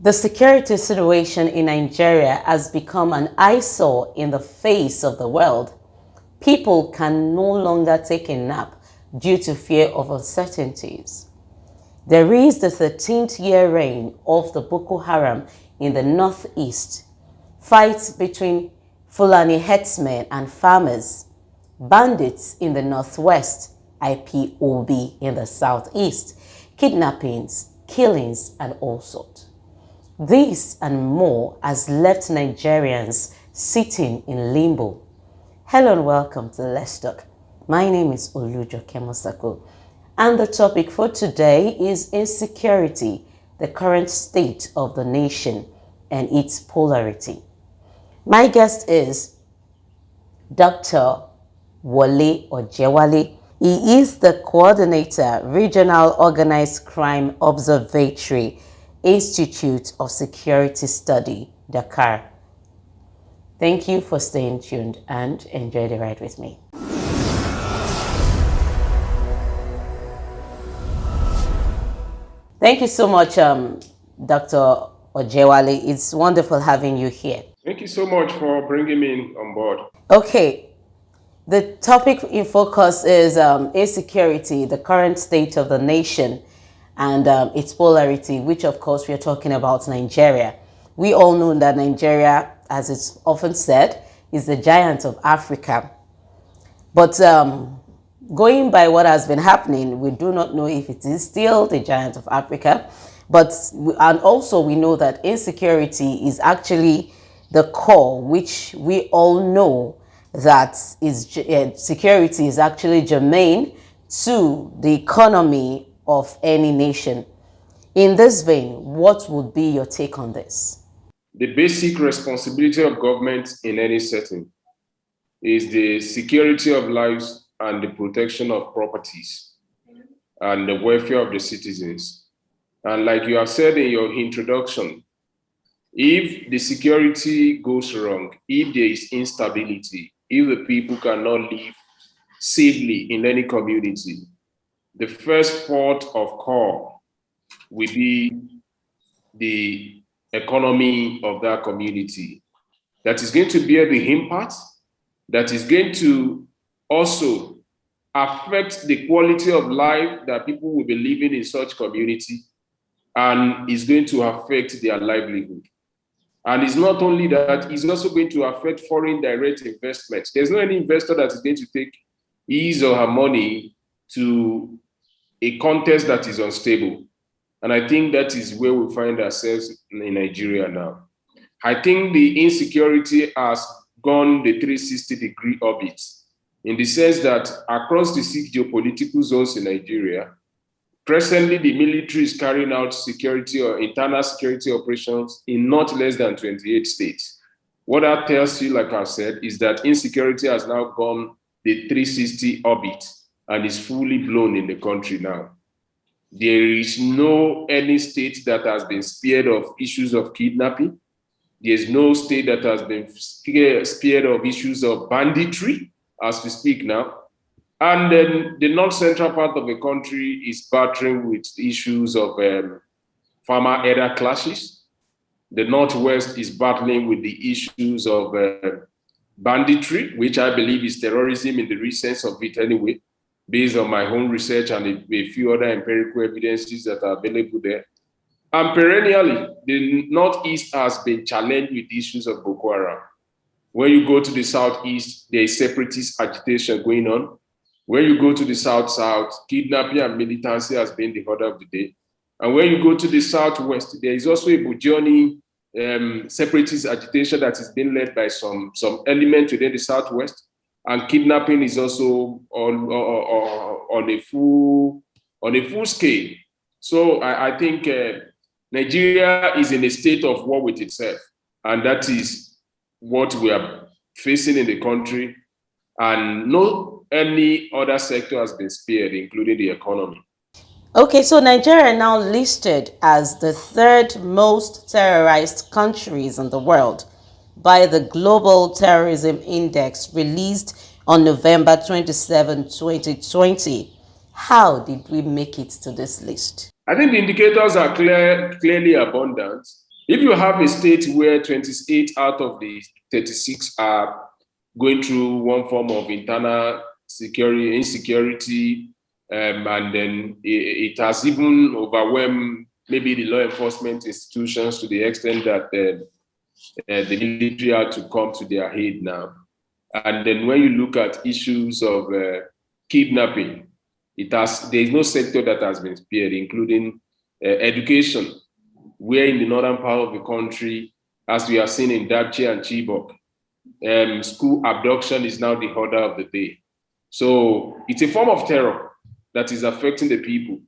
The security situation in Nigeria has become an eyesore in the face of the world. People can no longer take a nap due to fear of uncertainties. There is the 13th year reign of the Boko Haram in the northeast, fights between Fulani herdsmen and farmers, bandits in the northwest, IPOB in the southeast, kidnappings, killings, and all sorts. This and more has left Nigerians sitting in limbo. Hello and welcome to Let's Talk. My name is Ojewale, and the topic for today is insecurity, the current state of the nation and its polarity. My guest is Dr. Wole Ojewale. He is the coordinator, Regional Organized Crime Observatory, Institute of Security Study, Dakar. Thank you for staying tuned and enjoy the ride with me. Thank you so much, Dr. Ojewale. It's wonderful having you here. Thank you so much for bringing me on board. Okay, the topic in focus is insecurity, the current state of the nation and its polarity, which of course we are talking about Nigeria. We all know that Nigeria, as it's often said, is the giant of Africa. But going by what has been happening, we do not know if it is still the giant of Africa. And also we know that insecurity is actually the core, which we all know that is security is actually germane to the economy of any nation. In this vein, what would be your take on this? The basic responsibility of government in any setting is the security of lives and the protection of properties and the welfare of the citizens. And like you have said in your introduction, if the security goes wrong, if there is instability, if the people cannot live safely in any community, the first port of call will be the economy of that community. That is going to bear the impact, that is going to also affect the quality of life that people will be living in such community, and is going to affect their livelihood. And it's not only that, it's also going to affect foreign direct investment. There's no any investor that is going to take his or her money to a context that is unstable. And I think that is where we find ourselves in Nigeria now. I think the insecurity has gone the 360-degree orbit in the sense that across the 6 geopolitical zones in Nigeria, presently the military is carrying out security or internal security operations in not less than 28 states. What that tells you, like I've said, is that insecurity has now gone the 360 orbit and is fully blown in the country now. There is no any state that has been spared of issues of kidnapping. There's no state that has been spared of issues of banditry as we speak now. And then the north-central part of the country is battling with issues of farmer-elder clashes. The northwest is battling with the issues of banditry, which I believe is terrorism in the real sense of it anyway, based on my own research and a few other empirical evidences that are available there. And perennially, the Northeast has been challenged with issues of Boko Haram. When you go to the Southeast, there is separatist agitation going on. When you go to the South-South, kidnapping and militancy has been the order of the day. And when you go to the Southwest, there is also a burgeoning separatist agitation that is being led by some element within the Southwest. And kidnapping is also on a full scale. So I think Nigeria is in a state of war with itself, and that is what we are facing in the country. And no any other sector has been spared, including the economy. Okay, so Nigeria now listed as the 3rd most terrorized countries in the world by the Global Terrorism Index released on November 27, 2020. How did we make it to this list? I think the indicators are clearly abundant. If you have a state where 28 out of the 36 are going through one form of internal insecurity, and then it has even overwhelmed maybe the law enforcement institutions to the extent that the military had to come to their aid now. And then when you look at issues of kidnapping, there is no sector that has been spared, including education, where in the northern part of the country, as we have seen in Dapchi and Chibok, school abduction is now the order of the day. So it's a form of terror that is affecting the people.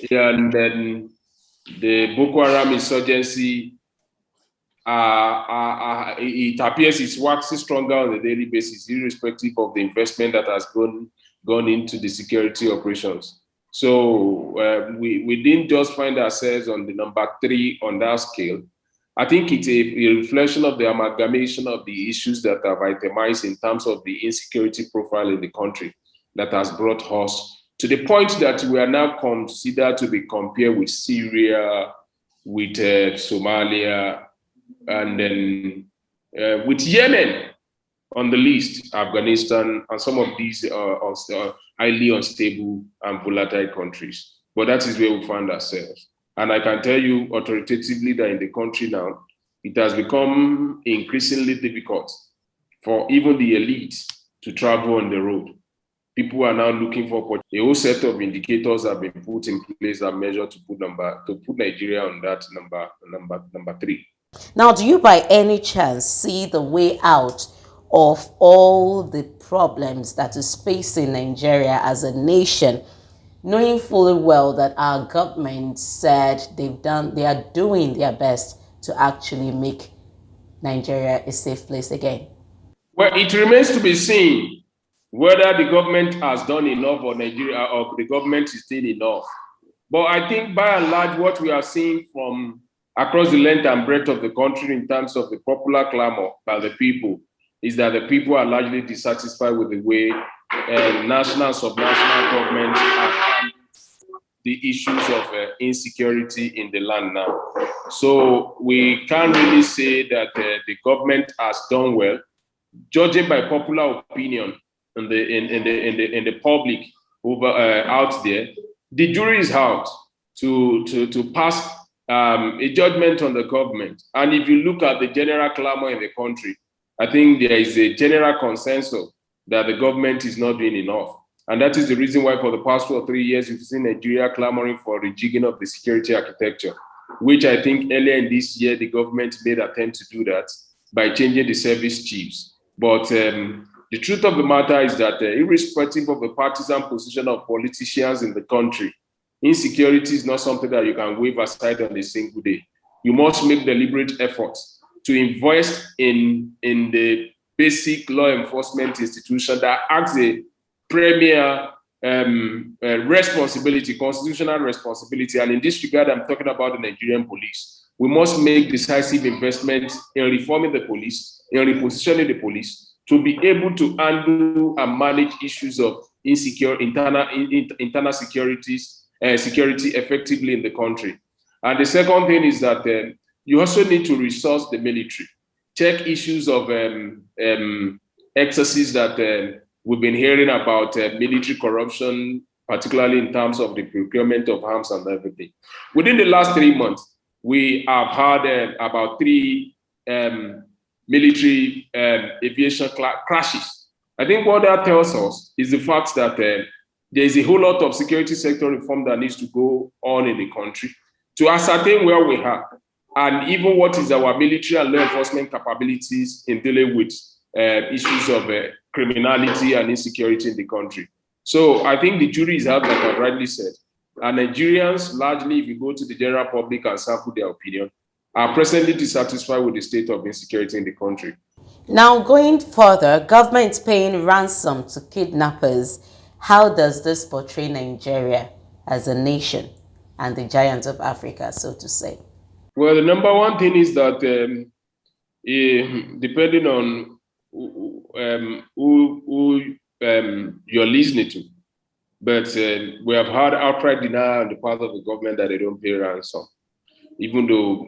And then the Boko Haram insurgency, it appears it's waxing stronger on a daily basis, irrespective of the investment that has gone into the security operations. So we didn't just find ourselves on the number 3 on that scale. I think it's a reflection of the amalgamation of the issues that have itemized in terms of the insecurity profile in the country that has brought us to the point that we are now considered to be compared with Syria, with Somalia, and then with Yemen on the list, Afghanistan, and some of these highly unstable and volatile countries. But that is where we find ourselves. And I can tell you authoritatively that in the country now, it has become increasingly difficult for even the elite to travel on the road. People are now looking for a whole set of indicators have been put in place that measure to put Nigeria on that number 3. Now, do you by any chance see the way out of all the problems that is facing Nigeria as a nation, knowing fully well that our government said they are doing their best to actually make Nigeria a safe place again? Well, it remains to be seen whether the government has done enough or the government is doing enough. But I think by and large, what we are seeing from across the length and breadth of the country in terms of the popular clamor by the people is that the people are largely dissatisfied with the way national and subnational governments have handled the issues of insecurity in the land now. So we can't really say that the government has done well, judging by popular opinion in the public out there. The jury is out to pass a judgment on the government. And if you look at the general clamor in the country, I think there is a general consensus that the government is not doing enough. And that is the reason why for the past 2 or 3 years, you've seen Nigeria clamoring for rejigging of the security architecture, which I think earlier in this year, the government made an attempt to do that by changing the service chiefs. But the truth of the matter is that irrespective of the partisan position of politicians in the country, insecurity is not something that you can wave aside on a single day. You must make deliberate efforts to invest in the basic law enforcement institution that acts a premier responsibility, constitutional responsibility. And in this regard, I'm talking about the Nigerian police. We must make decisive investments in reforming the police, in repositioning the police, to be able to handle and manage issues of internal security effectively in the country. And the second thing is that you also need to resource the military. Check issues of excesses that we've been hearing about military corruption, particularly in terms of the procurement of arms and everything. Within the last 3 months, we have had about 3 military aviation crashes. I think what that tells us is the fact that there is a whole lot of security sector reform that needs to go on in the country to ascertain where we are and even what is our military and law enforcement capabilities in dealing with issues of criminality and insecurity in the country. So I think the jury is out, like I rightly said. And Nigerians, largely, if you go to the general public and sample their opinion, are presently dissatisfied with the state of insecurity in the country. Now, going further, government paying ransom to kidnappers. How does this portray Nigeria as a nation and the giant of Africa, so to say? Well, the number one thing is that depending on who you're listening to, but we have had outright denial on the part of the government that they don't pay ransom. even though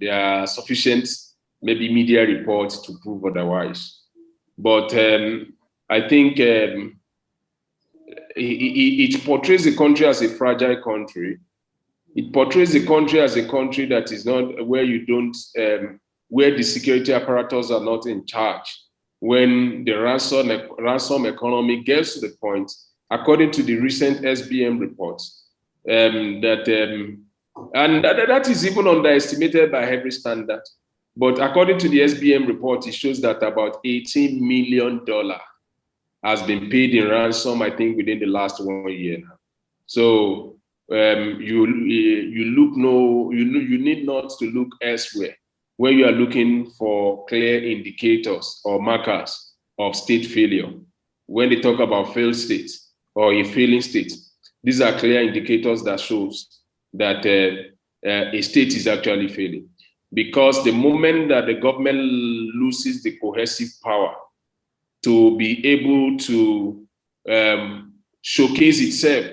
there are sufficient maybe media reports to prove otherwise. But I think it portrays the country as a fragile country. It portrays the country as a country that is not where you don't, where the security apparatus are not in charge. When the ransom economy gets to the point, according to the recent SBM report, and that is even underestimated by every standard. But according to the SBM report, it shows that about $18 million has been paid in ransom, I think, within the last 1 year now. So you need not to look elsewhere when you are looking for clear indicators or markers of state failure. When they talk about failed states or a failing state, these are clear indicators that shows that a state is actually failing. Because the moment that the government loses the cohesive power to be able to showcase itself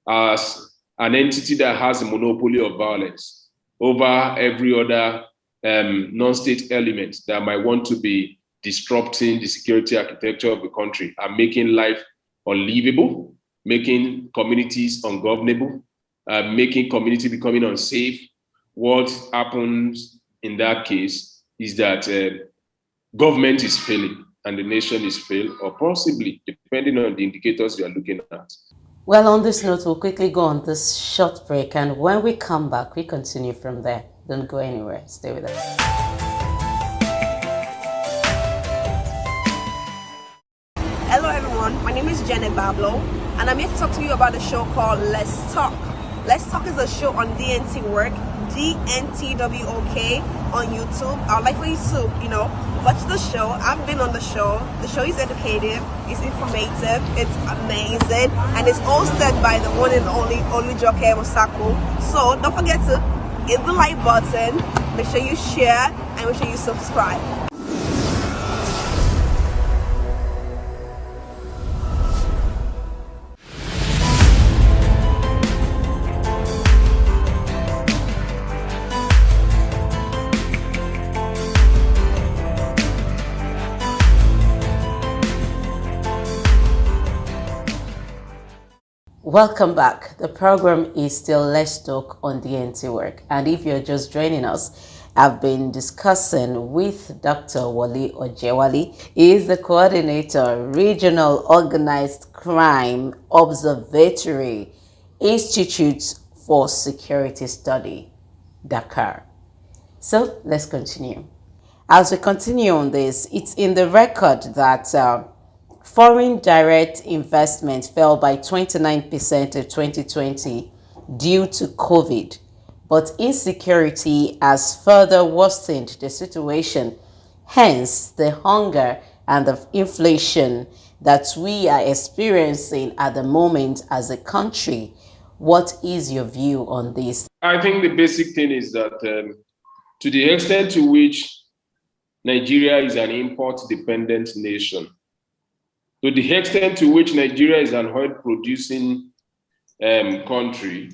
as an entity that has a monopoly of violence over every other non-state element that might want to be disrupting the security architecture of the country and making life unlivable, making communities ungovernable, making community becoming unsafe. What happens in that case is that government is failing and the nation is failed, or possibly, depending on the indicators you are looking at. Well, on this note, we'll quickly go on this short break, and when we come back, we continue from there. Don't go anywhere. Stay with us. Hello everyone, my name is Janet Bablo, and I'm here to talk to you about a show called Let's Talk. Let's Talk is a show on DNT Work, DNTWOK on YouTube. I would like for you to, watch the show. I've been on the show. The show is educative, it's informative, it's amazing, and it's hosted by the one and only Olujoke Osako. So don't forget to hit the like button, make sure you share, and make sure you subscribe. Welcome back. The program is still Let's Talk on DNT Work. And if you're just joining us, I've been discussing with Dr. Wole Ojewale. He is the coordinator, Regional Organized Crime Observatory Institute for Security Study, Dakar. So let's continue. As we continue on this, it's in the record that foreign direct investment fell by 29% in 2020 due to COVID, but insecurity has further worsened the situation. Hence, the hunger and the inflation that we are experiencing at the moment as a country. What is your view on this? I think the basic thing is that to the extent to which Nigeria is an import-dependent nation, to the extent to which Nigeria is an oil-producing country,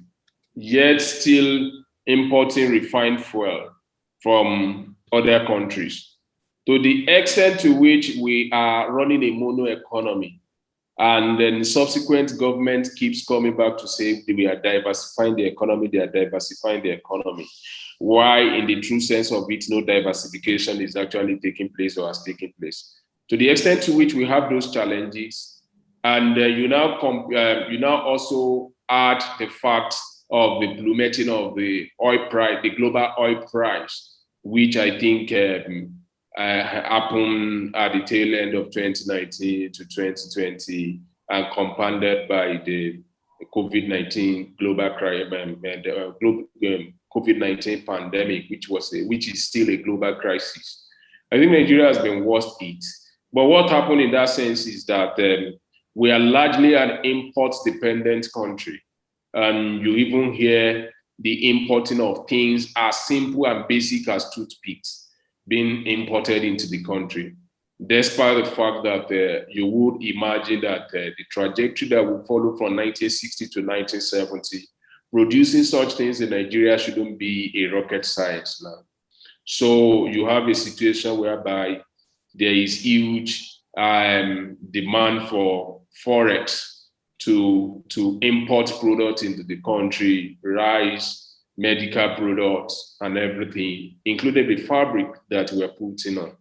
yet still importing refined fuel from other countries, to the extent to which we are running a mono economy, and then subsequent government keeps coming back to say we are diversifying the economy, they are diversifying the economy. Why, in the true sense of it, no diversification is actually taking place or has taken place. To the extent to which we have those challenges, and you now also add the fact of the plummeting of the oil price, the global oil price, which I think happened at the tail end of 2019 to 2020 and compounded by the COVID-19 COVID-19 pandemic, which is still a global crisis. I think Nigeria has been worst hit. But what happened in that sense is that we are largely an import-dependent country. And you even hear the importing of things as simple and basic as toothpicks being imported into the country, despite the fact that you would imagine that the trajectory that will follow from 1960 to 1970 producing such things in Nigeria shouldn't be a rocket science now. So you have a situation whereby there is huge demand for forex to import products into the country, rice, medical products, and everything, including the fabric that we're putting on.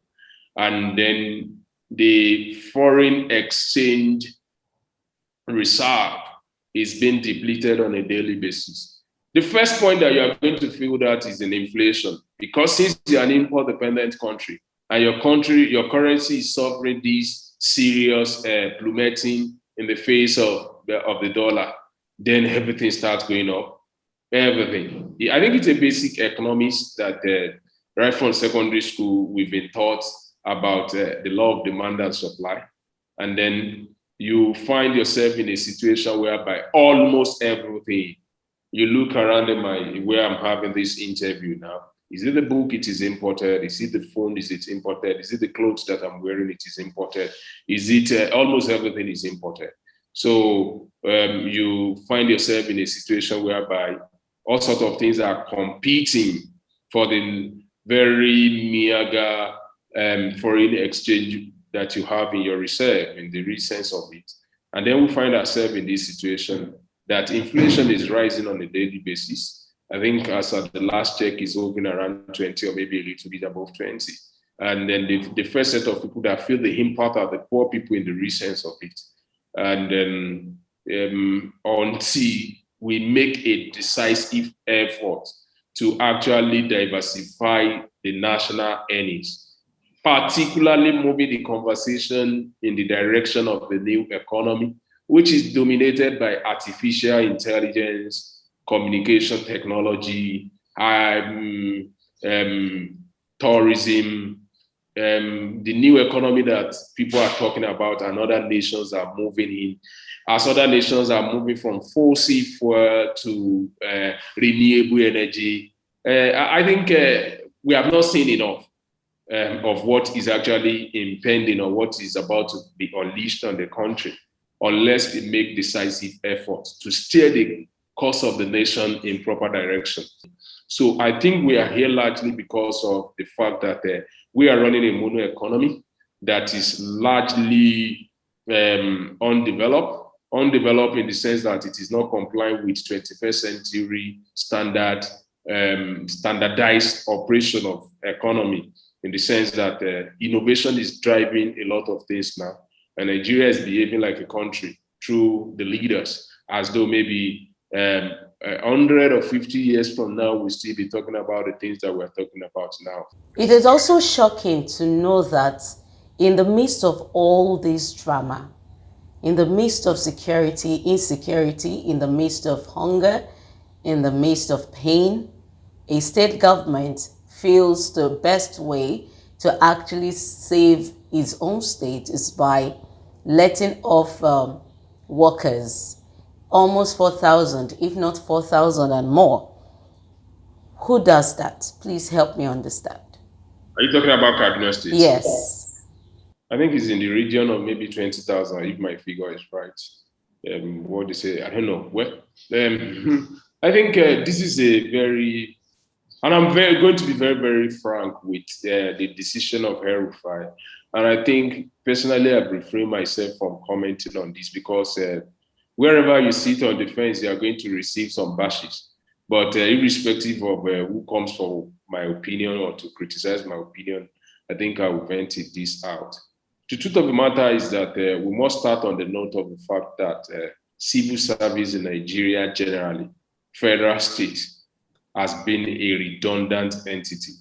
And then the foreign exchange reserve is being depleted on a daily basis. The first point that you are going to feel that is in inflation, because since you're an import-dependent country and your currency is suffering this serious plummeting in the face of the dollar, then everything starts going up. Everything. I think it's a basic economics that right from secondary school we've been taught about the law of demand and supply, and then you find yourself in a situation whereby almost everything, you look around where I'm having this interview now. Is it the book? It is imported. Is it the phone? Is it imported? Is it the clothes that I'm wearing? It is imported. Is it almost everything is imported? So you find yourself in a situation whereby all sorts of things are competing for the very meager foreign exchange that you have in your reserve, in the real sense of it. And then we find ourselves in this situation that inflation is rising on a daily basis. I think as at the last check is hovering around 20 or maybe a little bit above 20. And then the first set of people that feel the impact are the poor people in the real sense of it. And then until we make a decisive effort to actually diversify the national earnings, particularly moving the conversation in the direction of the new economy, which is dominated by artificial intelligence, communication technology, tourism, the new economy that people are talking about and other nations are moving in. As other nations are moving from fossil fuel to renewable energy, I think we have not seen enough of what is actually impending or what is about to be unleashed on the country, unless we make decisive efforts to steer the course of the nation in proper direction. So I think we are here largely because of the fact that we are running a mono economy that is largely undeveloped in the sense that it is not complying with 21st century standardized operation of economy, in the sense that innovation is driving a lot of things now. And Nigeria is behaving like a country through the leaders, as though maybe 100 or 50 years from now, we'll still be talking about the things that we're talking about now. It is also shocking to know that in the midst of all this drama, in the midst of security, insecurity, in the midst of hunger, in the midst of pain, a state government feels the best way to actually save its own state is by letting off workers, almost 4,000, if not 4,000 and more. Who does that? Please help me understand. Are you talking about Kaduna State? Yes. I think it's in the region of maybe 20,000, if my figure is right. What they say, I don't know. Well, I think this is a very, and I'm going to be very, very frank with the decision of El-Rufai. And I think personally, I've refrained myself from commenting on this because wherever you sit on the fence, you are going to receive some bashes. But irrespective of who comes for my opinion or to criticize my opinion, I think I will vent this out. The truth of the matter is that we must start on the note of the fact that civil service in Nigeria generally, federal state, has been a redundant entity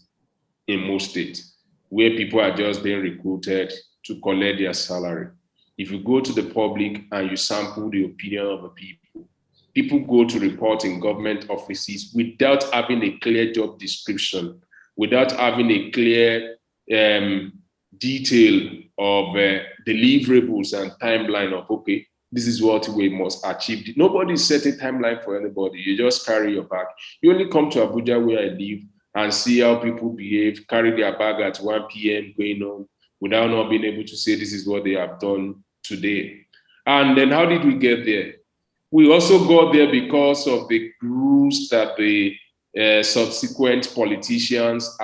in most states, where people are just being recruited to collect their salary. If you go to the public and you sample the opinion of the people, people go to report in government offices without having a clear job description, without having a clear detail of deliverables and timeline of, okay, this is what we must achieve. Nobody set a timeline for anybody. You just carry your bag. You only come to Abuja, where I live, and see how people behave, carry their bag at 1 p.m. going on without not being able to say this is what they have done today. And then how did we get there? We also got there because of the rules that the subsequent politicians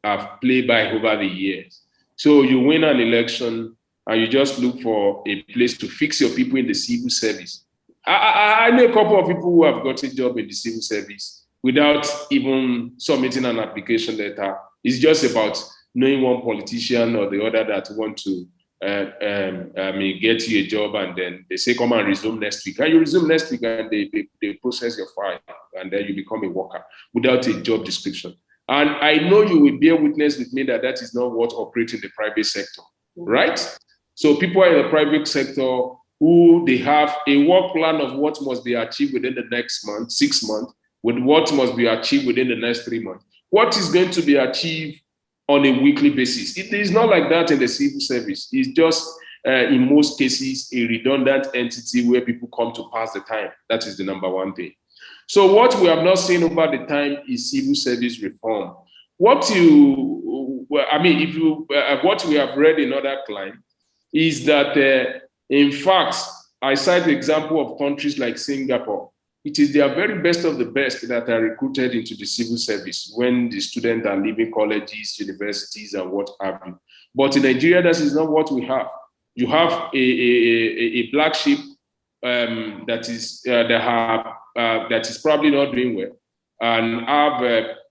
have played by over the years. So you win an election and you just look for a place to fix your people in the civil service. I know a couple of people who have got a job in the civil service without even submitting an application letter. It's just about knowing one politician or the other that want to get you a job, and then they say, come and resume next week. And you resume next week and they process your file, and then you become a worker without a job description. And I know you will bear witness with me that that is not what operates in the private sector, right? So people are in the private sector who they have a work plan of what must be achieved within the next month, 6 months, with what must be achieved within the next 3 months. What is going to be achieved on a weekly basis? It is not like that in the civil service. It's just, in most cases, a redundant entity where people come to pass the time. That is the number one thing. So what we have not seen over the time is civil service reform. What we have read in other climes is that, in fact, I cite the example of countries like Singapore. It is their very best of the best that are recruited into the civil service when the students are leaving colleges, universities, and what have you. But in Nigeria, that is not what we have. You have a black sheep that is probably not doing well, and have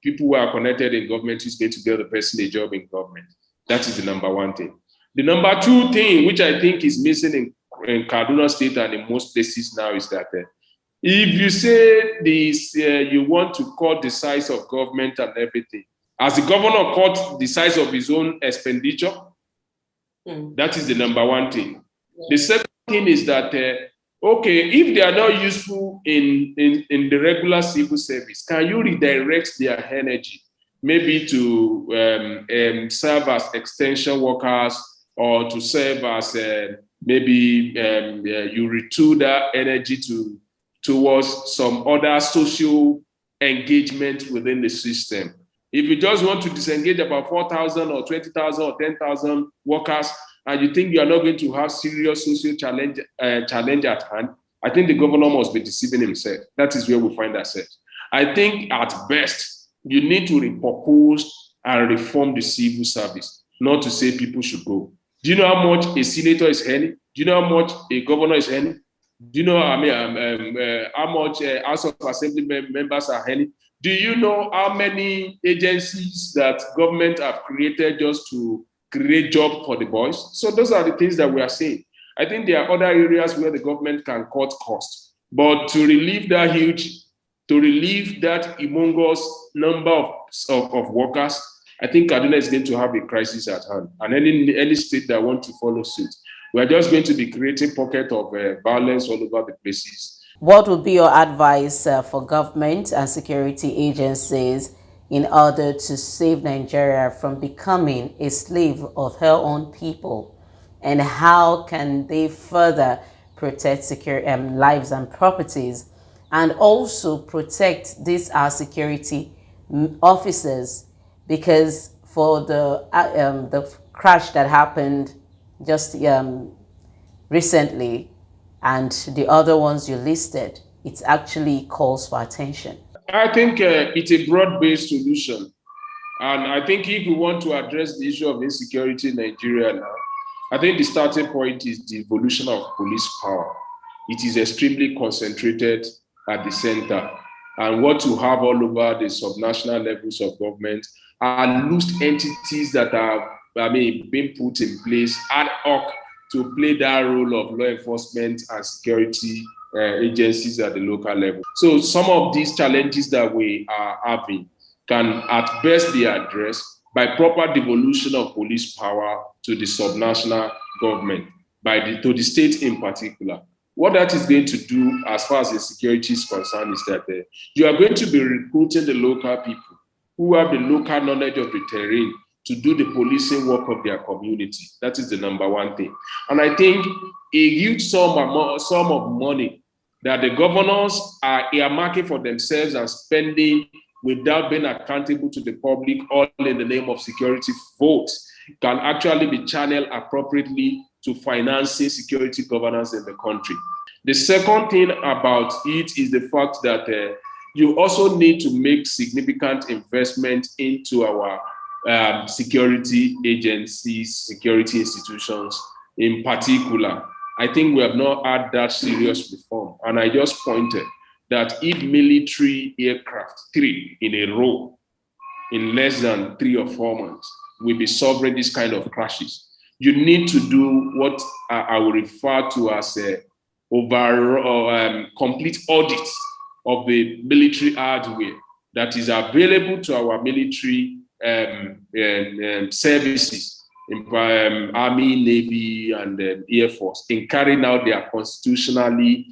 people who are connected in government who's going to get the person a job in government. That is the number one thing. The number two thing, which I think is missing in Kaduna State and in most places now, is that if you say this, you want to cut the size of government and everything, as the governor cut the size of his own expenditure, that is the number one thing. Yeah. The second thing is that, okay, if they are not useful in the regular civil service, can you redirect their energy maybe to serve as extension workers, or to serve as you retool that energy towards some other social engagement within the system. If you just want to disengage about 4,000 or 20,000 or 10,000 workers, and you think you are not going to have serious social challenge at hand, I think the governor must be deceiving himself. That is where we find ourselves. I think at best, you need to repurpose and reform the civil service, not to say people should go. Do you know how much a senator is earning? Do you know how much a governor is earning? Do you know how much House of Assembly members are earning? Do you know how many agencies that government have created just to create jobs for the boys? So those are the things that we are saying. I think there are other areas where the government can cut costs, but to relieve that humongous number of workers, I think Kaduna is going to have a crisis at hand, and any state that wants to follow suit. We are just going to be creating pockets of violence all over the places. What would be your advice for government and security agencies in order to save Nigeria from becoming a slave of her own people? And how can they further protect lives and properties, and also protect these our security officers? Because for the crash that happened just recently, and the other ones you listed, it actually calls for attention. I think it's a broad-based solution. And I think if we want to address the issue of insecurity in Nigeria now, I think the starting point is the evolution of police power. It is extremely concentrated at the center. And what you have all over the subnational levels of government are loose entities that are being put in place ad hoc to play that role of law enforcement and security agencies at the local level. So some of these challenges that we are having can at best be addressed by proper devolution of police power to the subnational government, to the state in particular. What that is going to do as far as the security is concerned is that you are going to be recruiting the local people who have the local knowledge of the terrain to do the policing work of their community. That is the number one thing. And I think a huge sum of money that the governors are earmarking for themselves and spending without being accountable to the public, all in the name of security votes, can actually be channeled appropriately to financing security governance in the country. The second thing about it is the fact that you also need to make significant investment into our security agencies, security institutions in particular. I think we have not had that serious reform. And I just pointed that if military aircraft, 3 in a row, in less than 3 or 4 months, will be solving this kind of crashes, you need to do what I will refer to as a complete audit of the military hardware that is available to our military services, Army, Navy, and Air Force, in carrying out their constitutionally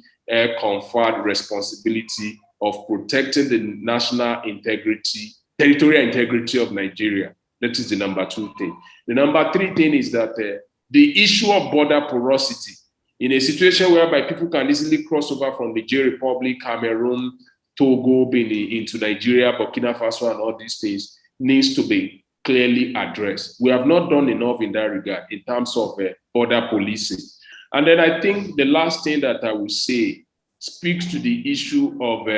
conferred responsibility of protecting the national integrity, territorial integrity of Nigeria. That is the number 2 thing. The number 3 thing is that the issue of border porosity, in a situation whereby people can easily cross over from the Niger Republic, Cameroon, Togo, Benin into Nigeria, Burkina Faso, and all these things, needs to be clearly addressed. We have not done enough in that regard in terms of border policing. And then I think the last thing that I will say speaks to the issue of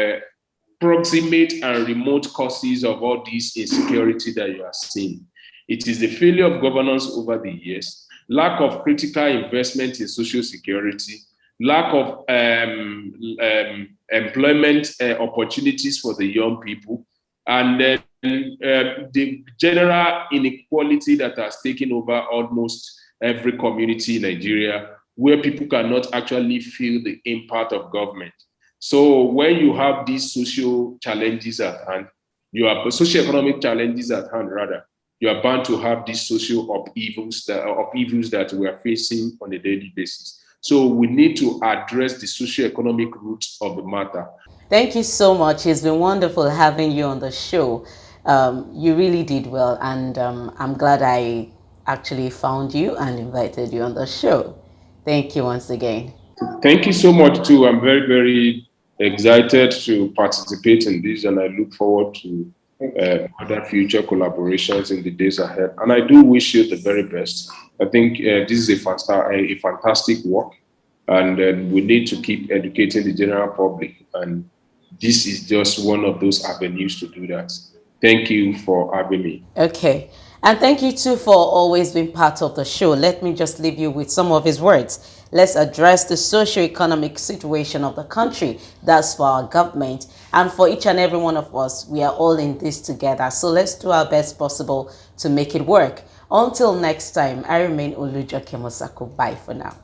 proximate and remote causes of all this insecurity that you are seeing. It is the failure of governance over the years, lack of critical investment in social security, lack of employment opportunities for the young people, and then the general inequality that has taken over almost every community in Nigeria, where people cannot actually feel the impact of government. So when you have these social challenges at hand, you have socioeconomic challenges at hand, rather, you are bound to have these social upheavals that we are facing on a daily basis. So we need to address the socioeconomic roots of the matter. Thank you so much. It's been wonderful having you on the show. You really did well, and I'm glad I actually found you and invited you on the show. Thank you once again. Thank you so much too. I'm very, very excited to participate in this, and I look forward to other future collaborations in the days ahead. And I do wish you the very best. I think this is a fantastic work, and we need to keep educating the general public. And this is just one of those avenues to do that. Thank you for having me. Okay. And thank you too for always being part of the show. Let me just leave you with some of his words. Let's address the socio-economic situation of the country. That's for our government. And for each and every one of us, we are all in this together. So let's do our best possible to make it work. Until next time, I remain Olujoke Mosako. Bye for now.